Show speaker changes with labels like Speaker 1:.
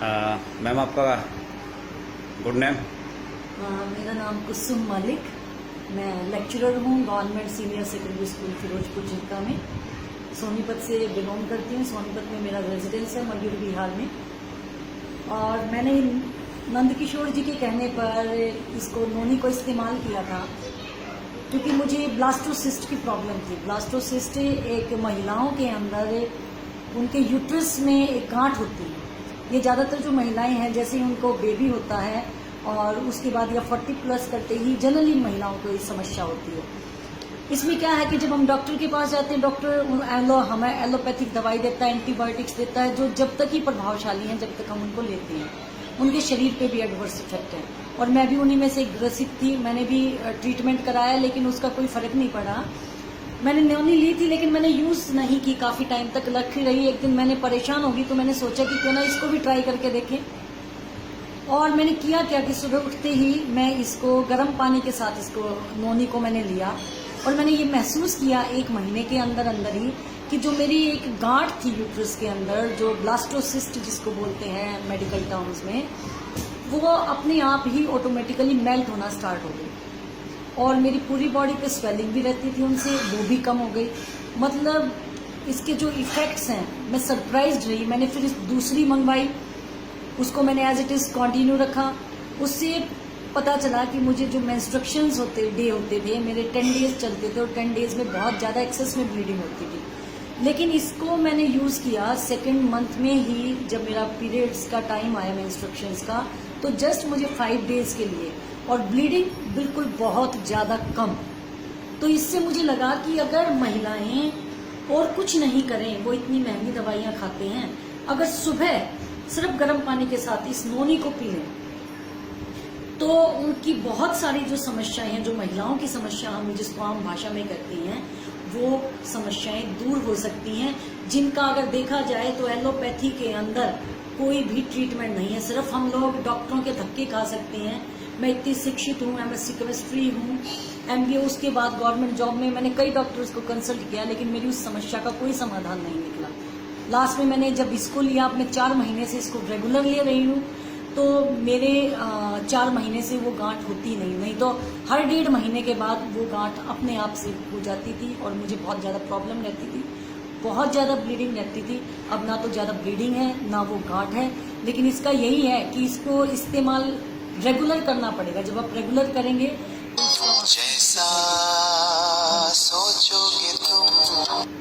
Speaker 1: Ma'am आपका good name?
Speaker 2: मेरा नाम कुसुम मलिक। मैं लेक्चरर हूँ government senior secondary school Ferozepur जिला में। सोनीपत से बिलोंग करती हूँ। सोनीपत में मेरा रेजिडेंस है, मयूर बिहार में। और मैंने नंदकिशोर जी के कहने पर इसको नोनी को इस्तेमाल किया था, क्योंकि मुझे ब्लास्टोसिस्ट की प्रॉब्लम थी। ब्लास्टोसिस्ट एक महिलाओं के अंदर उनके यूट्रस में एक गांठ होती है। ये ज़्यादातर जो महिलाएं हैं, जैसे ही उनको बेबी होता है और उसके बाद या 40 प्लस करते ही जनरली महिलाओं को ये समस्या होती है। इसमें क्या है कि जब हम डॉक्टर के पास जाते हैं, डॉक्टर हमें एलोपैथिक दवाई देता है, एंटीबायोटिक्स देता है, जो जब तक ही प्रभावशाली हैं, जब तक हम उनको लेते हैं। उनके शरीर पे भी एडवर्स इफेक्ट है। और मैं भी उन्हीं में से एक ग्रसित थी। मैंने भी ट्रीटमेंट कराया, लेकिन उसका कोई फर्क नहीं पड़ा। मैंने नोनी ली थी, लेकिन मैंने यूज नहीं की, काफी टाइम तक रखी रही। एक दिन मैंने परेशान होगी तो मैंने सोचा कि क्यों ना इसको भी ट्राई करके देखें। और मैंने किया क्या कि सुबह उठते ही मैं इसको गर्म पानी के साथ इसको नोनी को मैंने लिया, और मैंने ये महसूस किया 1 महीने के अंदर अंदर ही कि जो मेरी एक गांठ थी यूट्रस के अंदर, जो ब्लास्टोसिस्ट जिसको बोलते हैं मेडिकल टर्म्स में, वो अपने आप ही ऑटोमेटिकली मेल्ट होना स्टार्ट हो गई। और मेरी पूरी बॉडी पे स्वेलिंग भी रहती थी उनसे, वो भी कम हो गई। मतलब इसके जो इफेक्ट्स हैं, मैं सरप्राइज्ड रही। मैंने फिर दूसरी मंगवाई, उसको मैंने एज इट इज कंटिन्यू रखा। उससे पता चला कि मुझे जो मेंस्ट्रुएशंस होते थे, मेरे 10 डेज चलते थे, और 10 डेज में बहुत ज़्यादा एक्सेस में ब्लीडिंग होती थी। लेकिन इसको मैंने यूज़ किया 2nd मंथ में ही, जब मेरा पीरियड्स का टाइम आया मेंस्ट्रुएशंस का, तो जस्ट मुझे 5 डेज के लिए, और ब्लीडिंग बिल्कुल बहुत ज़्यादा कम। तो इससे मुझे लगा कि अगर महिलाएं और कुछ नहीं करें, वो इतनी महंगी दवाइयाँ खाते हैं, अगर सुबह सिर्फ गर्म पानी के साथ इस नोनी को पी लें, तो उनकी बहुत सारी जो समस्याएं हैं, जो महिलाओं की समस्या हम जिसको आम भाषा में कहते हैं, वो समस्याएं दूर हो सकती हैं। जिनका अगर देखा जाए तो एलोपैथी के अंदर कोई भी ट्रीटमेंट नहीं है। सिर्फ हम लोग डॉक्टरों के धक्के खा सकते हैं। मैं इतनी शिक्षित हूँ, MSc केमिस्ट्री हूँ, MBA, उसके बाद गवर्नमेंट जॉब में मैंने कई डॉक्टर्स को कंसल्ट किया, लेकिन मेरी उस समस्या का कोई समाधान नहीं निकला। लास्ट में मैंने जब इसको लिया, अब मैं 4 महीने से इसको रेगुलर ले रही हूँ, तो मेरे 4 महीने से वो गांठ होती नहीं तो हर 1.5 महीने के बाद वो गांठ अपने आप से हो जाती थी, और मुझे बहुत ज़्यादा प्रॉब्लम रहती थी, बहुत ज़्यादा ब्लीडिंग रहती थी। अब ना तो ज़्यादा ब्लीडिंग है, ना वो गांठ है। लेकिन इसका यही है कि इसको इस्तेमाल रेगुलर करना पड़ेगा। जब आप रेगुलर करेंगे तो
Speaker 3: जैसा सोचोगे तुम